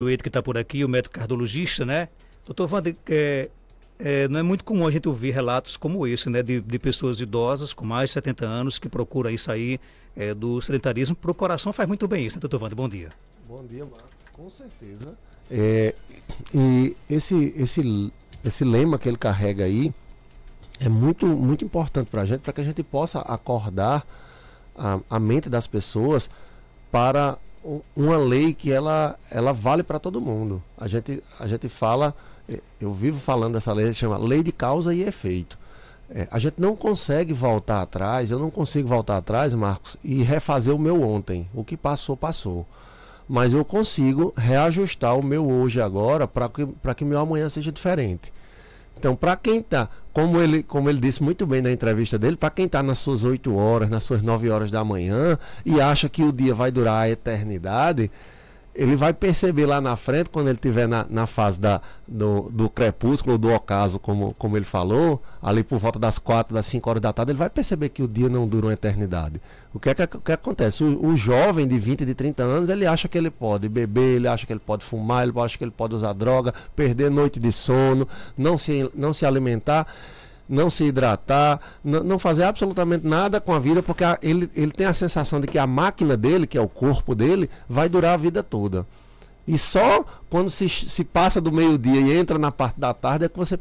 Eito, que está por aqui, o médico cardiologista, né? Doutor Wander, não é muito comum a gente ouvir relatos como esse, né? De pessoas idosas com mais de 70 anos que procuram isso aí do sedentarismo. Para o coração faz muito bem isso, né, doutor Wander? Bom dia. Bom dia, Marcos. Com certeza. E esse lema que ele carrega aí é muito importante para a gente, para que a gente possa acordar a mente das pessoas para uma lei que ela vale para todo mundo. A gente fala, eu vivo falando dessa lei, chama lei de causa e efeito. A gente não consegue voltar atrás, eu não consigo voltar atrás, Marcos, e refazer o meu ontem. O que passou, passou. Mas eu consigo reajustar o meu hoje agora para que meu amanhã seja diferente. Então, para quem está, como ele disse muito bem na entrevista dele, para quem está nas suas 8 horas, nas suas 9 horas da manhã e acha que o dia vai durar a eternidade, ele vai perceber lá na frente, quando ele estiver na fase do crepúsculo, do ocaso, como ele falou, ali por volta das 4, das 5 horas da tarde, ele vai perceber que o dia não dura uma eternidade. O que acontece? O jovem de 20, de 30 anos, ele acha que ele pode beber, ele acha que ele pode fumar, ele acha que ele pode usar droga, perder noite de sono, não se alimentar, não se hidratar, não fazer absolutamente nada com a vida, porque ele tem a sensação de que a máquina dele, que é o corpo dele, vai durar a vida toda. E só quando se passa do meio-dia e entra na parte da tarde é que você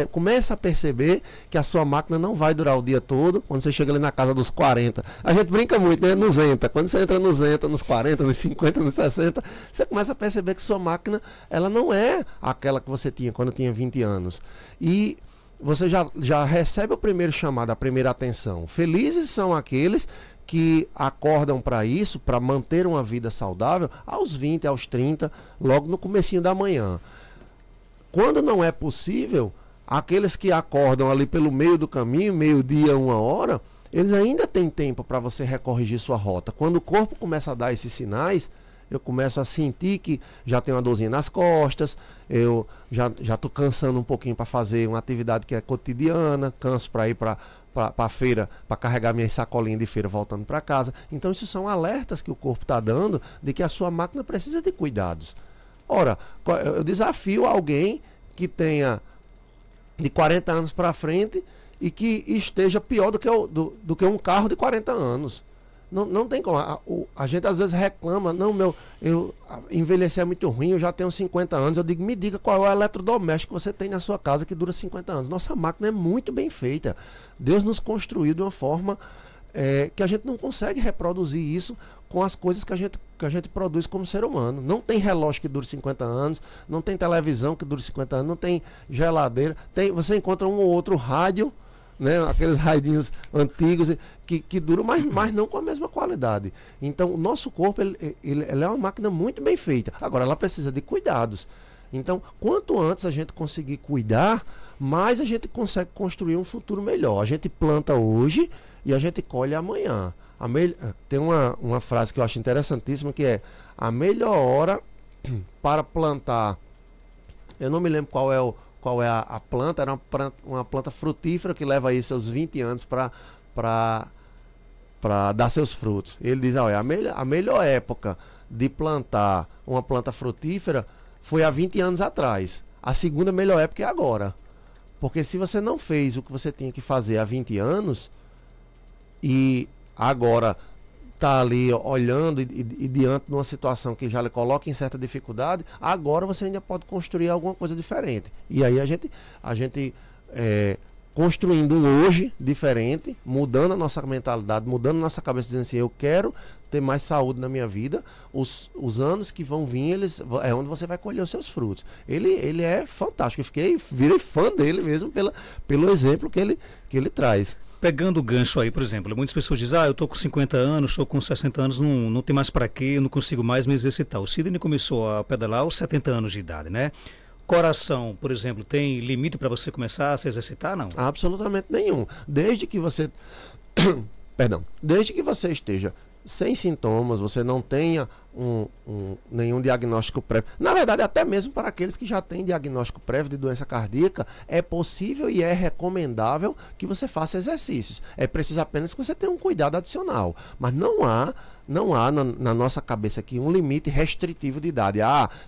começa a perceber que a sua máquina não vai durar o dia todo. Quando você chega ali na casa dos 40, a gente brinca muito, né? Nos Zenta. Quando você entra nos Zenta, nos 40, nos 50, nos 60, você começa a perceber que sua máquina, ela não é aquela que você tinha quando tinha 20 anos. E você já recebe o primeiro chamado, a primeira atenção. Felizes são aqueles que acordam para isso, para manter uma vida saudável, aos 20, aos 30, logo no comecinho da manhã. Quando não é possível, aqueles que acordam ali pelo meio do caminho, meio-dia, 1 hora, eles ainda têm tempo para você recorrigir sua rota. Quando o corpo começa a dar esses sinais, eu começo a sentir que já tem uma dorzinha nas costas, eu já estou cansando um pouquinho para fazer uma atividade que é cotidiana, canso para ir para a feira, para carregar minhas sacolinhas de feira voltando para casa. Então isso são alertas que o corpo está dando de que a sua máquina precisa de cuidados. Ora, eu desafio alguém que tenha de 40 anos para frente e que esteja pior do que um carro de 40 anos. Não tem como. A gente às vezes reclama, eu envelhecer é muito ruim, eu já tenho 50 anos. Eu digo, me diga qual é o eletrodoméstico que você tem na sua casa que dura 50 anos. Nossa máquina é muito bem feita. Deus nos construiu de uma forma que a gente não consegue reproduzir isso com as coisas que a gente produz como ser humano. Não tem relógio que dure 50 anos, não tem televisão que dure 50 anos, não tem geladeira. Você encontra um ou outro rádio, né, aqueles radinhos antigos que duram, mas não com a mesma qualidade. Então o nosso corpo ele é uma máquina muito bem feita. Agora ela precisa de cuidados. Então quanto antes a gente conseguir cuidar, mais a gente consegue construir um futuro melhor. A gente planta hoje e a gente colhe amanhã. Tem uma frase que eu acho interessantíssima, que é: a melhor hora para plantar, eu não me lembro qual é a planta, era uma planta frutífera que leva aí seus 20 anos para dar seus frutos. Ele diz, olha, a melhor época de plantar uma planta frutífera foi há 20 anos atrás. A segunda melhor época é agora. Porque se você não fez o que você tinha que fazer há 20 anos e agora está ali olhando e diante de uma situação que já lhe coloca em certa dificuldade, agora você ainda pode construir alguma coisa diferente. E aí a gente construindo um hoje diferente, mudando a nossa mentalidade, mudando a nossa cabeça, dizendo assim, eu quero ter mais saúde na minha vida, os anos que vão vir, é onde você vai colher os seus frutos. Ele é fantástico, virei fã dele mesmo pelo exemplo que ele traz. Pegando o gancho aí, por exemplo, muitas pessoas dizem, eu estou com 50 anos, estou com 60 anos, não tem mais para quê, eu não consigo mais me exercitar. O Sidney começou a pedalar aos 70 anos de idade, né? Coração, por exemplo, tem limite para você começar a se exercitar, não? Absolutamente nenhum. Desde que você esteja sem sintomas, você não tenha nenhum diagnóstico prévio. Na verdade, até mesmo para aqueles que já têm diagnóstico prévio de doença cardíaca, é possível e é recomendável que você faça exercícios. É preciso apenas que você tenha um cuidado adicional. Mas não há na nossa cabeça aqui um limite restritivo de idade.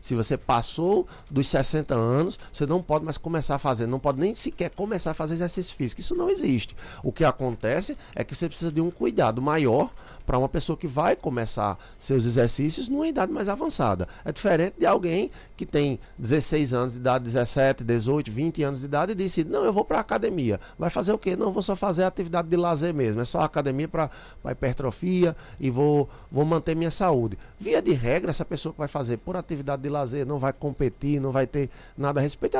Se você passou dos 60 anos, você não pode mais começar a fazer, não pode nem sequer começar a fazer exercício físico. Isso não existe. O que acontece é que você precisa de um cuidado maior para uma pessoa que vai começar seus exercícios numa idade mais avançada. É diferente de alguém que tem 16 anos de idade, 17, 18, 20 anos de idade e decide, não, eu vou para a academia. Vai fazer o quê? Não, vou só fazer atividade de lazer mesmo. É só academia para hipertrofia e vou manter minha saúde. Via de regra, essa pessoa que vai fazer por atividade de lazer, não vai competir, não vai ter nada a respeito,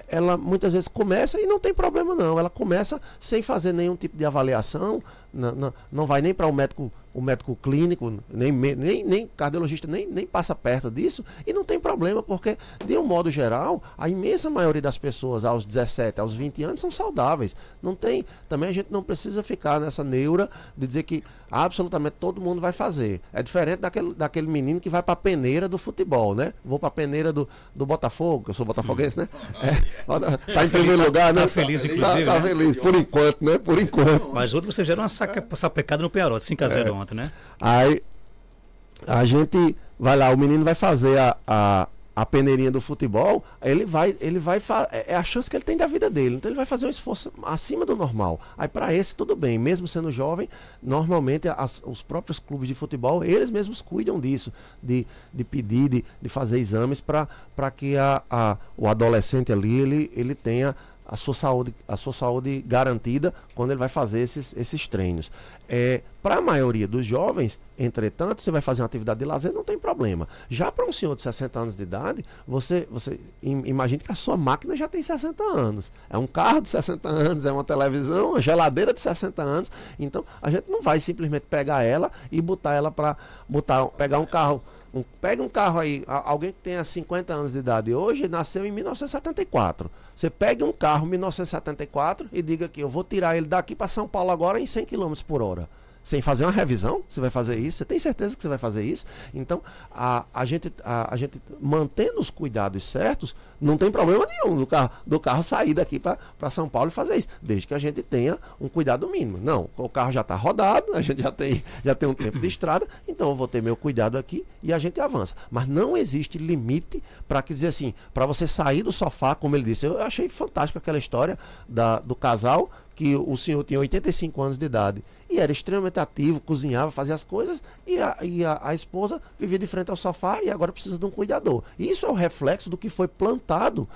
ela muitas vezes começa e não tem problema não. Ela começa sem fazer nenhum tipo de avaliação, não vai nem para o médico clínico, nem cardiologista, nem passa perto disso, e não tem problema, porque, de um modo geral, a imensa maioria das pessoas aos 17, aos 20 anos são saudáveis. Também a gente não precisa ficar nessa neura de dizer que absolutamente todo mundo vai fazer. É diferente daquele menino que vai para a peneira do futebol, né? Vou para a peneira do Botafogo, eu sou botafoguense, né? Tá em primeiro lugar, né? Tá feliz, inclusive. Tá feliz, por enquanto, né? Por enquanto. Mas outro você gera uma sapecada no Pearote, 5-0 ontem, né? Aí a gente vai lá, o menino vai fazer a peneirinha do futebol, ele vai é a chance que ele tem da vida dele, então ele vai fazer um esforço acima do normal. Aí para esse tudo bem, mesmo sendo jovem, normalmente os próprios clubes de futebol, eles mesmos cuidam disso, de pedir, de fazer exames para que o adolescente ali, ele tenha a sua saúde garantida quando ele vai fazer esses treinos. Para a maioria dos jovens, entretanto, você vai fazer uma atividade de lazer, não tem problema. Já para um senhor de 60 anos de idade, você imagine que a sua máquina já tem 60 anos. É um carro de 60 anos, é uma televisão, uma geladeira de 60 anos. Então, a gente não vai simplesmente pegar ela e botar ela para pegar um carro. Pega um carro aí, alguém que tenha 50 anos de idade hoje, nasceu em 1974. Você pega um carro 1974 e diga que eu vou tirar ele daqui para São Paulo agora em 100 km por hora. Sem fazer uma revisão, você vai fazer isso? Você tem certeza que você vai fazer isso? Então, a gente mantendo os cuidados certos, não tem problema nenhum do carro sair daqui para São Paulo e fazer isso, desde que a gente tenha um cuidado mínimo. Não, o carro já está rodado, a gente já tem um tempo de estrada, então eu vou ter meu cuidado aqui e a gente avança. Mas não existe limite para dizer assim, para você sair do sofá, como ele disse. Eu achei fantástico aquela história do casal, que o senhor tinha 85 anos de idade e era extremamente ativo, cozinhava, fazia as coisas e a esposa vivia de frente ao sofá e agora precisa de um cuidador. Isso é o reflexo do que foi plantado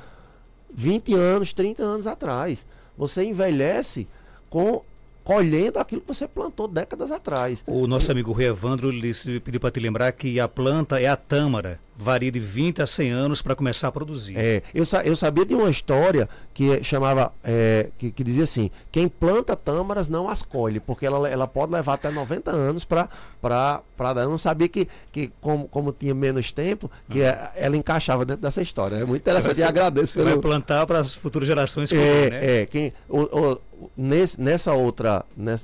20 anos, 30 anos atrás. Você envelhece colhendo aquilo que você plantou décadas atrás. O nosso amigo Rui Evandro pediu para te lembrar que a planta é a tâmara, varia de 20 a 100 anos para começar a produzir. Eu sabia de uma história que chamava, que dizia assim, quem planta tâmaras não as colhe, porque ela pode levar até 90 anos para dar. Eu não sabia que como tinha menos tempo, que ela encaixava dentro dessa história. É muito interessante e agradeço. Você vai plantar para as futuras gerações. Né?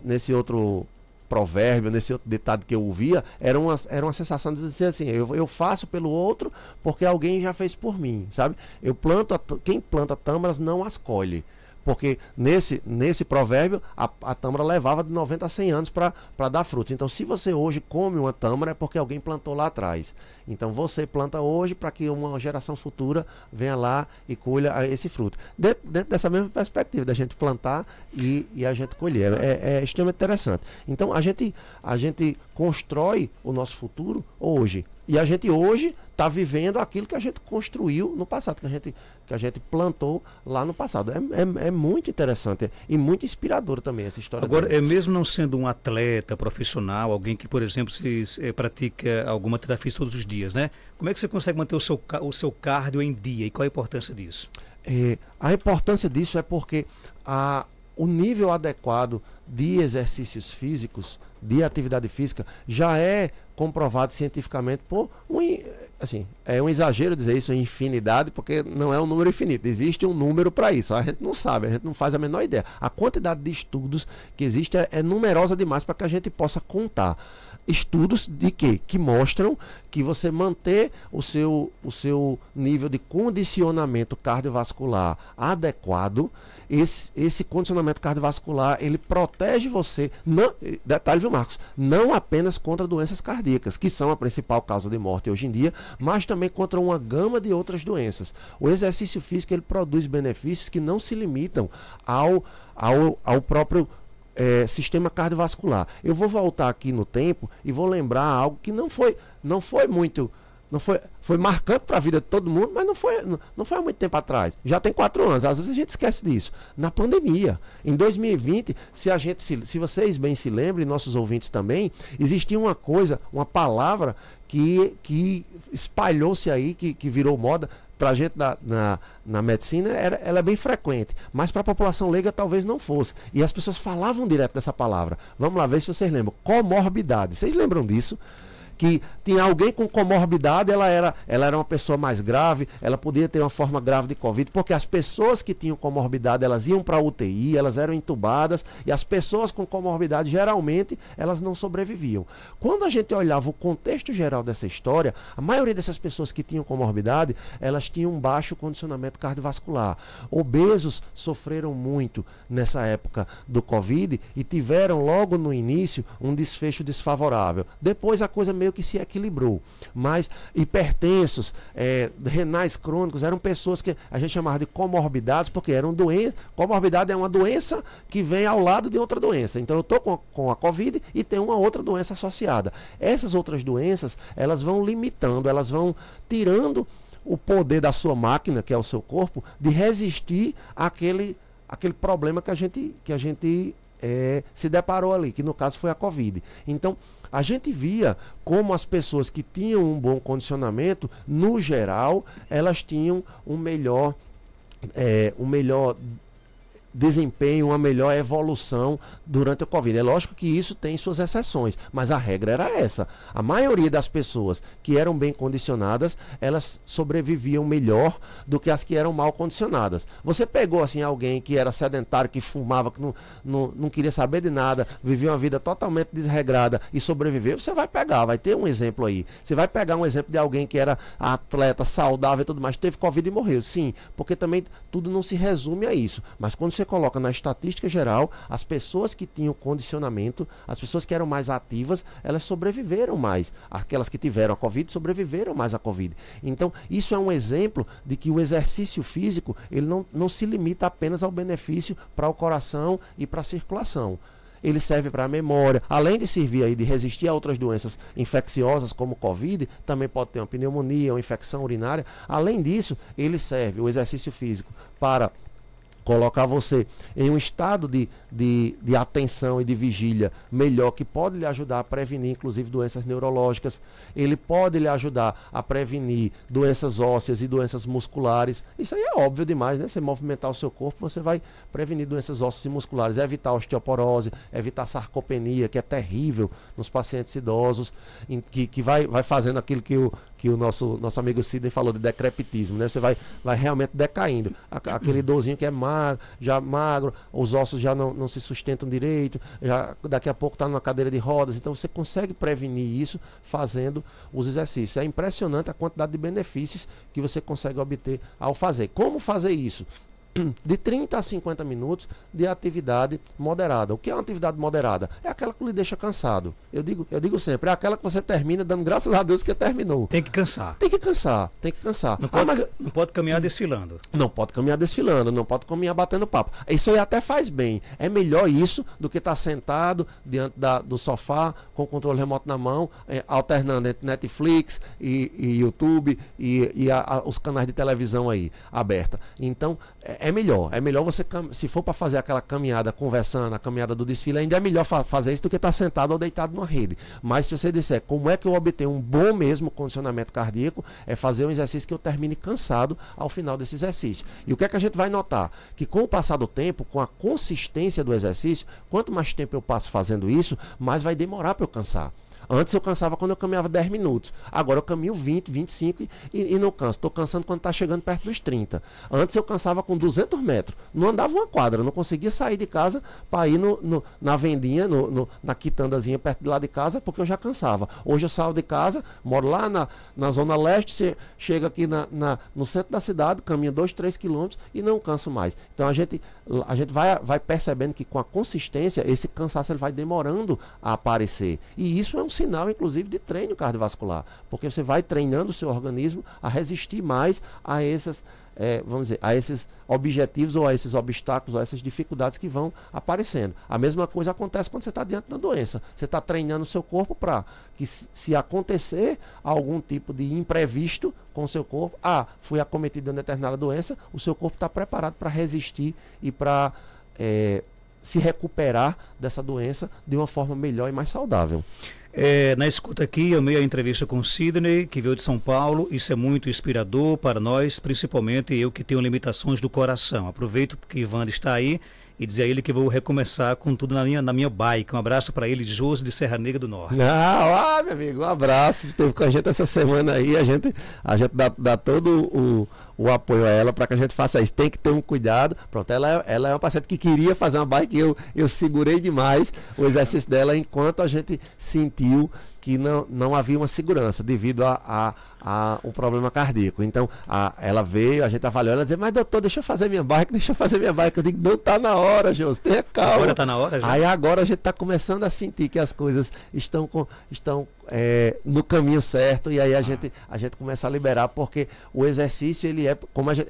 Nesse outro provérbio, nesse outro ditado que eu ouvia, era uma sensação de dizer assim, eu faço pelo outro porque alguém já fez por mim, sabe? Quem planta tâmaras não as colhe. Porque nesse provérbio, a tâmara levava de 90 a 100 anos para dar frutos. Então, se você hoje come uma tâmara, é porque alguém plantou lá atrás. Então, você planta hoje para que uma geração futura venha lá e colha esse fruto. Dentro dessa mesma perspectiva, da gente plantar e a gente colher. É extremamente interessante. Então, a gente constrói o nosso futuro hoje. E a gente hoje está vivendo aquilo que a gente construiu no passado, que a gente plantou lá no passado. É muito interessante e muito inspirador também essa história. Agora, mesmo não sendo um atleta profissional, alguém que, por exemplo, se pratica alguma atividade física todos os dias, né? Como é que você consegue manter o seu cardio em dia e qual a importância disso? A importância disso é porque o nível adequado de exercícios físicos, de atividade física, já é comprovado cientificamente assim, é um exagero dizer isso em infinidade, porque não é um número infinito, existe um número para isso, a gente não sabe, a gente não faz a menor ideia. A quantidade de estudos que existe é numerosa demais para que a gente possa contar. Estudos de quê? Que mostram que você manter o seu nível de condicionamento cardiovascular adequado, esse condicionamento cardiovascular, ele protege você, não, detalhe, viu, Marcos, não apenas contra doenças cardíacas, que são a principal causa de morte hoje em dia, mas também contra uma gama de outras doenças. O exercício físico, ele produz benefícios que não se limitam ao próprio sistema cardiovascular. Eu vou voltar aqui no tempo e vou lembrar algo que foi marcante para a vida de todo mundo, mas não foi há muito tempo atrás. Já tem 4 anos, às vezes a gente esquece disso. Na pandemia, em 2020, se vocês bem se lembrem, nossos ouvintes também, existia uma palavra que espalhou-se aí, que virou moda. Para a gente na medicina, ela é bem frequente, mas para a população leiga talvez não fosse. E as pessoas falavam direto dessa palavra. Vamos lá ver se vocês lembram. Comorbidade. Vocês lembram disso? Que tinha alguém com comorbidade, ela era uma pessoa mais grave, ela podia ter uma forma grave de Covid, porque as pessoas que tinham comorbidade, elas iam para a UTI, elas eram entubadas, e as pessoas com comorbidade, geralmente, elas não sobreviviam. Quando a gente olhava o contexto geral dessa história, a maioria dessas pessoas que tinham comorbidade, elas tinham um baixo condicionamento cardiovascular. Obesos sofreram muito nessa época do Covid e tiveram logo no início um desfecho desfavorável. Depois a coisa meio que se equilibrou, mas hipertensos, renais crônicos, eram pessoas que a gente chamava de comorbidades, porque eram doenças. Comorbidade é uma doença que vem ao lado de outra doença. Então eu estou com a Covid e tem uma outra doença associada. Essas outras doenças, elas vão limitando, elas vão tirando o poder da sua máquina, que é o seu corpo, de resistir àquele problema que a gente se deparou ali, que no caso foi a Covid. Então, a gente via como as pessoas que tinham um bom condicionamento, no geral, elas tinham um melhor desempenho, uma melhor evolução durante a Covid. É lógico que isso tem suas exceções, mas a regra era essa. A maioria das pessoas que eram bem condicionadas, elas sobreviviam melhor do que as que eram mal condicionadas. Você pegou assim alguém que era sedentário, que fumava, que não queria saber de nada, vivia uma vida totalmente desregrada e sobreviveu, você vai pegar, vai ter um exemplo aí. Você vai pegar um exemplo de alguém que era atleta, saudável e tudo mais, teve Covid e morreu. Sim, porque também tudo não se resume a isso. Mas quando você coloca na estatística geral, as pessoas que tinham condicionamento, as pessoas que eram mais ativas, elas sobreviveram mais. Aquelas que tiveram a Covid sobreviveram mais à Covid. Então, isso é um exemplo de que o exercício físico, ele não se limita apenas ao benefício para o coração e para a circulação. Ele serve para a memória, além de servir aí de resistir a outras doenças infecciosas como Covid, também pode ter uma pneumonia, uma infecção urinária. Além disso, ele serve, o exercício físico, para colocar você em um estado de atenção e de vigília melhor, que pode lhe ajudar a prevenir, inclusive, doenças neurológicas. Ele pode lhe ajudar a prevenir doenças ósseas e doenças musculares. Isso aí é óbvio demais, né? Você movimentar o seu corpo, você vai prevenir doenças ósseas e musculares, evitar osteoporose, evitar sarcopenia, que é terrível nos pacientes idosos, que vai fazendo aquilo que o nosso amigo Sidney falou de decrepitismo, né? Você vai realmente decaindo. Aquele idosinho que é já magro, os ossos já não se sustentam direito, daqui a pouco está numa cadeira de rodas. Então você consegue prevenir isso fazendo os exercícios. É impressionante a quantidade de benefícios que você consegue obter ao fazer. Como fazer isso? De 30 a 50 minutos de atividade moderada. O que é uma atividade moderada? É aquela que lhe deixa cansado. Eu digo sempre, é aquela que você termina dando graças a Deus que terminou. Tem que cansar. Tem que cansar. Não pode caminhar desfilando. Não pode caminhar desfilando, não pode caminhar batendo papo. Isso aí até faz bem. É melhor isso do que estar sentado diante do sofá com o controle remoto na mão, alternando entre Netflix e YouTube e os canais de televisão aí aberta. Então, é melhor você, se for para fazer aquela caminhada conversando, a caminhada do desfile, ainda é melhor fazer isso do que estar sentado ou deitado numa rede. Mas se você disser como é que eu obtenho um bom mesmo condicionamento cardíaco, é fazer um exercício que eu termine cansado ao final desse exercício. E o que é que a gente vai notar? Que com o passar do tempo, com a consistência do exercício, quanto mais tempo eu passo fazendo isso, mais vai demorar para eu cansar. Antes eu cansava quando eu caminhava 10 minutos. Agora eu caminho 20, 25 e não canso. Estou cansando quando está chegando perto dos 30. Antes eu cansava com 200 metros. Não andava uma quadra, não conseguia sair de casa para ir na vendinha, na quitandazinha perto de lá de casa, porque eu já cansava. Hoje eu saio de casa, moro lá na Zona Leste, você chega aqui no centro da cidade, caminha 2, 3 quilômetros e não canso mais. Então a gente vai percebendo que com a consistência, esse cansaço ele vai demorando a aparecer. E isso é um sinal, inclusive, de treino cardiovascular, porque você vai treinando o seu organismo a resistir mais a esses objetivos ou a esses obstáculos, ou a essas dificuldades que vão aparecendo. A mesma coisa acontece quando você está diante da doença. Você está treinando o seu corpo para que, se acontecer algum tipo de imprevisto com o seu corpo, fui acometido de uma determinada doença, o seu corpo está preparado para resistir e para se recuperar dessa doença de uma forma melhor e mais saudável. Na escuta aqui, eu meio a entrevista com o Sidney, que veio de São Paulo. Isso é muito inspirador para nós, principalmente eu que tenho limitações do coração. Aproveito que Ivan está aí e dizer a ele que vou recomeçar com tudo na minha bike. Um abraço para ele, de Josi, de Serra Negra do Norte. Meu amigo, um abraço. Esteve com a gente essa semana aí. A gente dá todo o apoio a ela para que a gente faça isso. Tem que ter um cuidado. Pronto, ela é uma paciente que queria fazer uma bike. Eu segurei demais o exercício dela enquanto a gente sentiu que não havia uma segurança devido a um problema cardíaco. Então, ela veio, a gente avaliou, ela dizia, mas doutor, deixa eu fazer minha bike. Eu digo, não está na hora, Jô, tenha calma. Agora está na hora já? Aí agora a gente está começando a sentir que as coisas estão no caminho certo, e aí a gente começa a liberar, porque o exercício, ele é,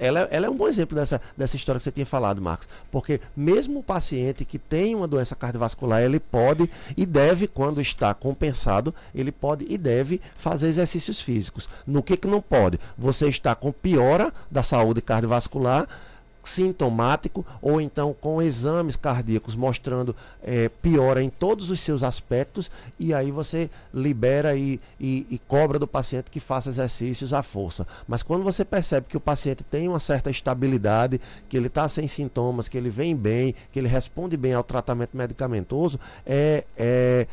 ela é um bom exemplo dessa história que você tinha falado, Marcos, porque mesmo o paciente que tem uma doença cardiovascular, ele pode e deve, quando está compensado, ele pode e deve fazer exercícios físicos. No que não pode? Você está com piora da saúde cardiovascular, sintomático, ou então com exames cardíacos mostrando piora em todos os seus aspectos, e aí você libera e cobra do paciente que faça exercícios à força. Mas quando você percebe que o paciente tem uma certa estabilidade, que ele está sem sintomas, que ele vem bem, que ele responde bem ao tratamento medicamentoso, é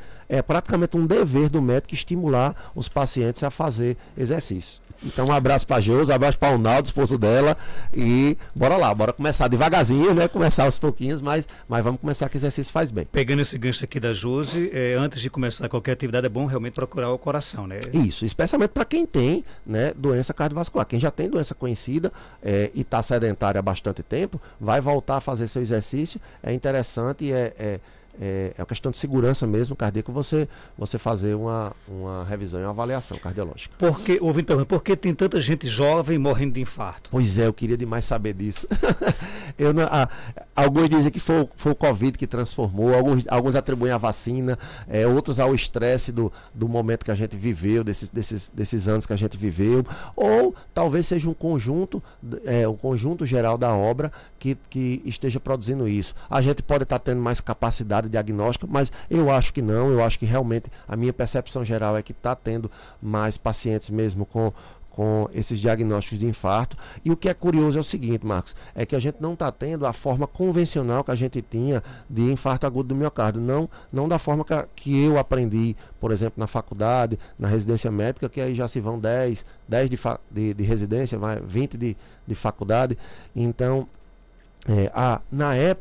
praticamente um dever do médico estimular os pacientes a fazer exercício. Então, um abraço para a Josi, um abraço para o Naldo, esposo dela, e bora lá, bora começar devagarzinho, né? Começar aos pouquinhos, mas vamos começar que exercício faz bem. Pegando esse gancho aqui da Josi, antes de começar qualquer atividade, é bom realmente procurar o coração, né? Isso, especialmente para quem tem, né, doença cardiovascular. Quem já tem doença conhecida e está sedentário há bastante tempo, vai voltar a fazer seu exercício. É interessante e é uma questão de segurança mesmo cardíaca, você fazer uma revisão e uma avaliação cardiológica. Ouvindo pergunta, por que tem tanta gente jovem morrendo de infarto? Pois é, eu queria demais saber disso. Alguns dizem que foi o Covid que transformou, alguns atribuem à vacina, outros ao estresse do momento que a gente viveu, desses anos que a gente viveu, ou talvez seja um conjunto geral da obra que esteja produzindo isso. A gente pode estar tendo mais capacidade diagnóstica, mas eu acho que não, eu acho que realmente a minha percepção geral é que está tendo mais pacientes mesmo com esses diagnósticos de infarto. E o que é curioso é o seguinte, Marcos, é que a gente não está tendo a forma convencional que a gente tinha de infarto agudo do miocárdio, não da forma que eu aprendi, por exemplo, na faculdade, na residência médica, que aí já se vão 10 de residência, 20 de faculdade. Então,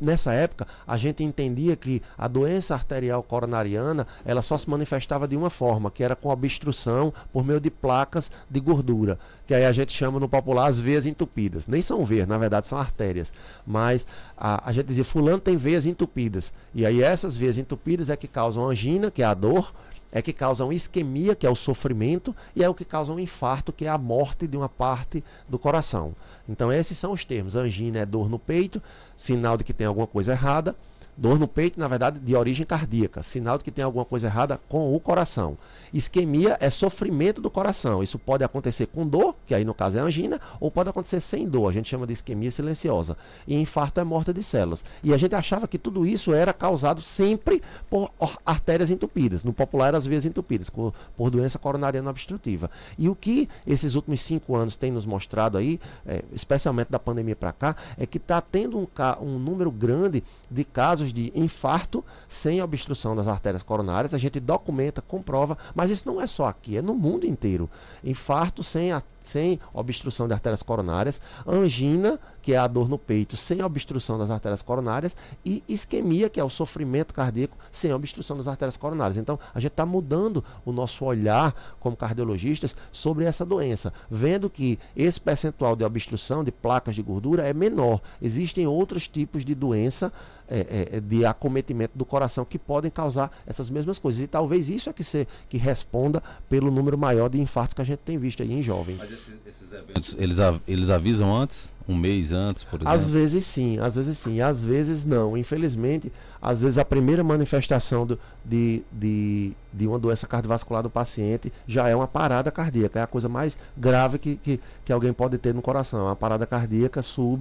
nessa época a gente entendia que a doença arterial coronariana ela só se manifestava de uma forma, que era com obstrução por meio de placas de gordura, que aí a gente chama no popular as veias entupidas. Nem são veias, na verdade são artérias, mas a gente dizia fulano tem veias entupidas, e aí essas veias entupidas é que causam angina, que é a dor, é que causam isquemia, que é o sofrimento, e é o que causa um infarto, que é a morte de uma parte do coração. Então esses são os termos. Angina é dor no peito, sinal de que tem alguma coisa errada. Dor no peito, na verdade, de origem cardíaca, sinal de que tem alguma coisa errada com o coração. Isquemia é sofrimento do coração. Isso pode acontecer com dor, que aí no caso é angina, ou pode acontecer sem dor, a gente chama de isquemia silenciosa. E infarto é morte de células. E a gente achava que tudo isso era causado sempre por artérias entupidas. No popular, as veias entupidas, por doença coronariana obstrutiva. E o que esses últimos 5 anos têm nos mostrado aí, especialmente da pandemia para cá, é que está tendo um número grande de casos casos de infarto sem obstrução das artérias coronárias, a gente documenta, comprova, mas isso não é só aqui, é no mundo inteiro. Infarto sem obstrução de artérias coronárias, angina, que é a dor no peito, sem obstrução das artérias coronárias, e isquemia, que é o sofrimento cardíaco, sem obstrução das artérias coronárias. Então, a gente está mudando o nosso olhar como cardiologistas sobre essa doença, vendo que esse percentual de obstrução de placas de gordura é menor. Existem outros tipos de doença de acometimento do coração que podem causar essas mesmas coisas. E talvez isso é que responda pelo número maior de infartos que a gente tem visto aí em jovens. Mas esses eventos, eles avisam antes? Um mês antes, por exemplo? Às vezes sim, às vezes não. Infelizmente, às vezes a primeira manifestação de uma doença cardiovascular do paciente já é uma parada cardíaca. É a coisa mais grave que alguém pode ter no coração. Uma parada cardíaca,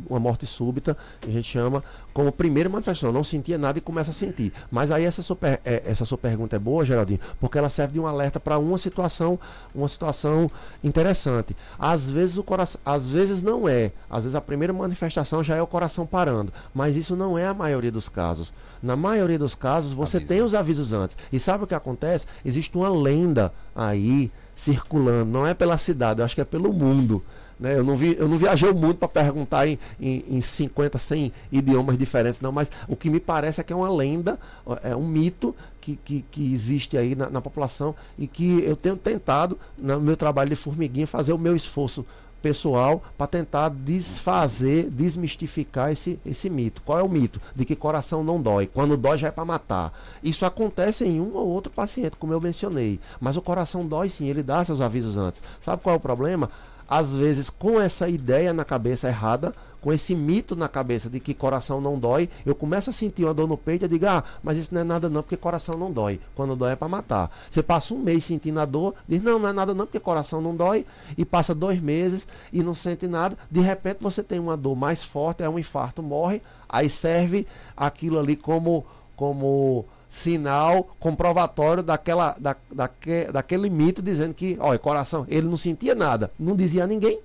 uma morte súbita, que a gente chama como primeira manifestação. Não sentia nada e começa a sentir. Mas aí essa sua pergunta é boa, Geraldinho, porque ela serve de um alerta para uma situação interessante. Às vezes o coração, às vezes não é. Às vezes a primeira manifestação já é o coração parando. Mas isso não é a maioria dos casos. Na maioria dos casos, você tem os avisos antes. E sabe o que acontece? Existe uma lenda aí circulando. Não é pela cidade, eu acho que é pelo mundo. Né? Eu não viajei o mundo para perguntar em 50, 100 idiomas diferentes, não. Mas o que me parece é que é uma lenda, é um mito que existe aí na população e que eu tenho tentado, no meu trabalho de formiguinha, fazer o meu esforço pessoal para tentar desmistificar esse mito. Qual é o mito? De que coração não dói. Quando dói já é para matar. Isso acontece em um ou outro paciente, como eu mencionei. Mas o coração dói sim, ele dá seus avisos antes. Sabe qual é o problema? Às vezes, com essa ideia na cabeça errada, com esse mito na cabeça de que coração não dói, eu começo a sentir uma dor no peito e digo, mas isso não é nada não, porque coração não dói. Quando dói é para matar. Você passa um mês sentindo a dor, diz, não é nada não, porque coração não dói, e passa 2 meses e não sente nada, de repente você tem uma dor mais forte, é um infarto, morre, aí serve aquilo ali como sinal comprovatório daquele mito dizendo que, coração, ele não sentia nada, não dizia a ninguém,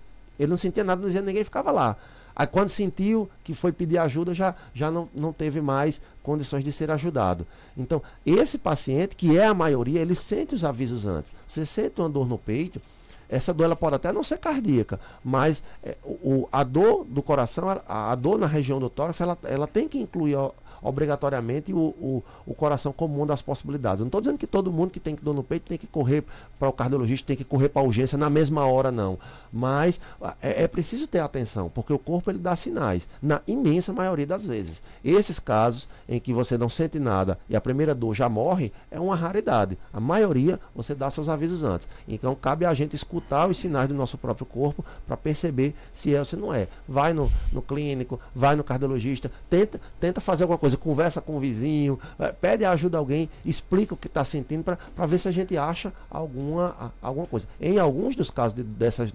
ficava lá. Aí quando sentiu que foi pedir ajuda, já não teve mais condições de ser ajudado. Então, esse paciente, que é a maioria, ele sente os avisos antes. Você sente uma dor no peito, essa dor ela pode até não ser cardíaca, mas a dor do coração, a dor na região do tórax, ela tem que incluir obrigatoriamente o coração como uma das possibilidades. Eu não estou dizendo que todo mundo que tem dor no peito tem que correr para o cardiologista, tem que correr para a urgência na mesma hora, não. Mas é preciso ter atenção, porque o corpo ele dá sinais, na imensa maioria das vezes. Esses casos em que você não sente nada e a primeira dor já morre, é uma raridade. A maioria você dá seus avisos antes. Então cabe a gente escutar os sinais do nosso próprio corpo para perceber se é ou se não é. Vai no clínico, vai no cardiologista, tenta fazer alguma coisa, conversa com o vizinho, pede ajuda a alguém, explica o que está sentindo para ver se a gente acha alguma coisa. Em alguns dos casos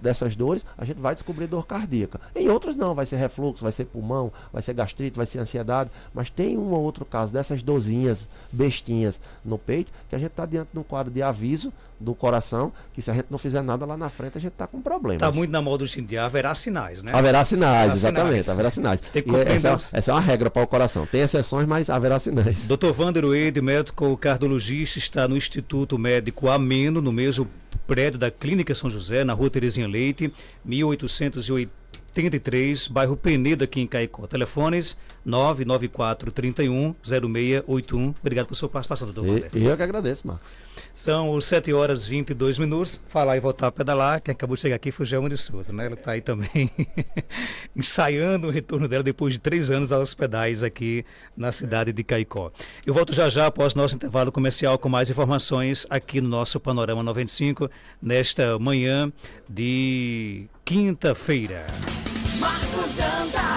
dessas dores, a gente vai descobrir dor cardíaca. Em outros não, vai ser refluxo, vai ser pulmão, vai ser gastrite, vai ser ansiedade, mas tem um ou outro caso dessas dorzinhas bestinhas no peito, que a gente está diante de um quadro de aviso do coração, que se a gente não fizer nada lá na frente, a gente está com problemas. Está muito na moda hoje em dia, haverá sinais, né? Haverá sinais, exatamente, haverá sinais. Tem que essa é uma regra para o coração. Tem exceções, mas haverá sinais. Dr. Wander Wade, médico cardiologista, está no Instituto Médico Ameno, no mesmo prédio da Clínica São José, na Rua Terezinha Leite, 1883, bairro Penedo, aqui em Caicó. Telefones 994-31-0681. Obrigado por sua participação, Dr. Wander. Eu que agradeço, Marcos. São 7h22. Falar e voltar a pedalar. Quem acabou de chegar aqui foi Gelma de Souza, né? Ela está aí também ensaiando o retorno dela depois de 3 anos aos pedais aqui na cidade de Caicó. Eu volto já após nosso intervalo comercial com mais informações aqui no nosso Panorama 95, nesta manhã de quinta-feira. Marcos Danda.